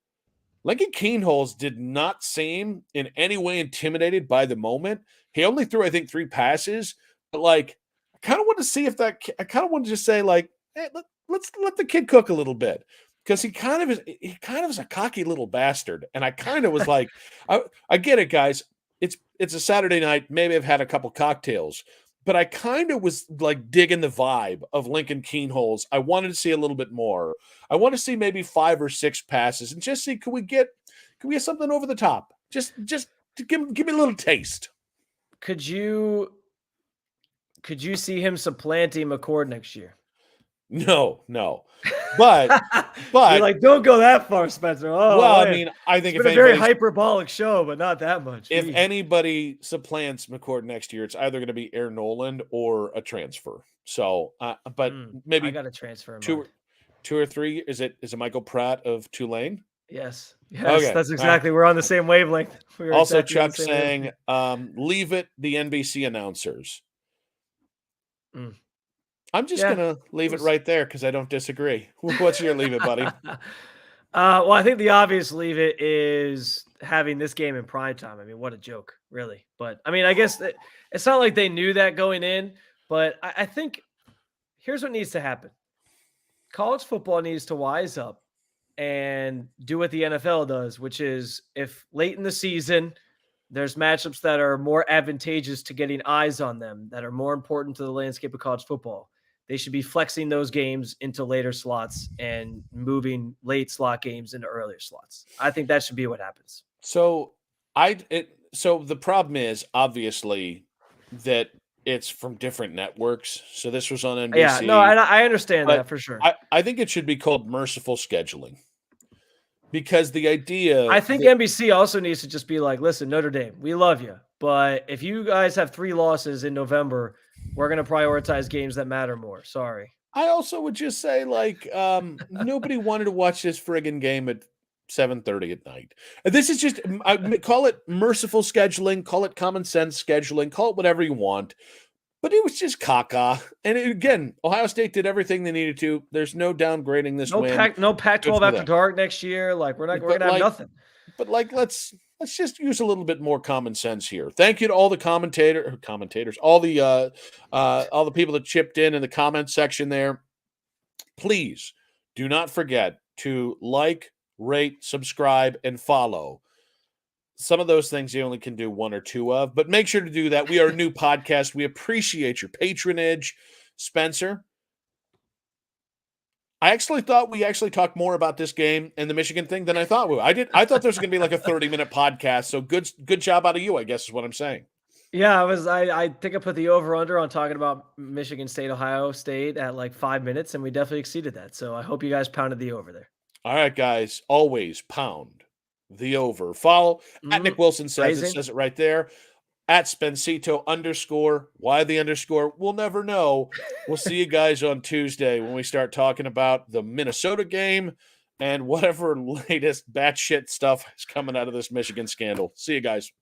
Lincoln Keenholz did not seem in any way intimidated by the moment. He only threw, I think, 3 passes, but like, I kind of want to see if I kind of want to just say like, hey, let's let the kid cook a little bit because he kind of is a cocky little bastard, and I kind of was like, I get it, guys. It's a Saturday night. Maybe I've had a couple cocktails, but I kind of was like digging the vibe of Lincoln Keenholz. I wanted to see a little bit more. I want to see maybe 5 or 6 passes and just see, can we get something over the top? Just to give me a little taste. Could you see him supplanting McCord next year? No. But you're like, don't go that far, Spencer. Oh, well, man. I mean, I think it's been a very hyperbolic show, but not that much. If anybody supplants McCord next year, it's either going to be Aaron Noland or a transfer. So, but maybe I got a transfer. Two or 3. Is it Michael Pratt of Tulane? Yes. Okay. That's exactly. We're on the same wavelength. Also, Chuck saying, leave it the NBC announcers. I'm just going to leave it right there because I don't disagree. What's your leave it, buddy? Well, I think the obvious leave it is having this game in prime time. I mean, what a joke, really. But I mean, I guess it's not like they knew that going in, but I think here's what needs to happen. College football needs to wise up and do what the NFL does, which is if late in the season there's matchups that are more advantageous to getting eyes on them, that are more important to the landscape of college football, they should be flexing those games into later slots and moving late slot games into earlier slots. I think that should be what happens. So the problem is obviously that it's from different networks. So this was on NBC. Yeah, no, I understand that for sure. I think it should be called merciful scheduling. Because the idea... I think NBC also needs to just be like, listen, Notre Dame, we love you. But if you guys have 3 losses in November, we're going to prioritize games that matter more. Sorry. I also would just say, like, nobody wanted to watch this friggin' game at 7:30 at night. This is just, call it merciful scheduling, call it common sense scheduling, call it whatever you want. But it was just caca. And again, Ohio State did everything they needed to. There's no downgrading this win. No Pac-12 after dark next year. Like, we're going to have nothing. But like, let's just use a little bit more common sense here. Thank you to all the commentators, all the people that chipped in the comment section there. Please do not forget to like, rate, subscribe, and follow. Some of those things you only can do 1 or 2 of, but make sure to do that. We are a new podcast. We appreciate your patronage. Spencer, I actually thought we talked more about this game and the Michigan thing than I thought we would. I thought there was going to be like a 30-minute podcast. So good job out of you, I guess is what I'm saying. Yeah, I think I put the over-under on talking about Michigan State, Ohio State at like 5 minutes, and we definitely exceeded that. So I hope you guys pounded the over there. All right, guys, always pound the over. Follow at Nick Wilson says it says it right there. At Spencito _ why the _ we'll never know. We'll see you guys on Tuesday when we start talking about the Minnesota game and whatever latest batshit stuff is coming out of this Michigan scandal. See you guys.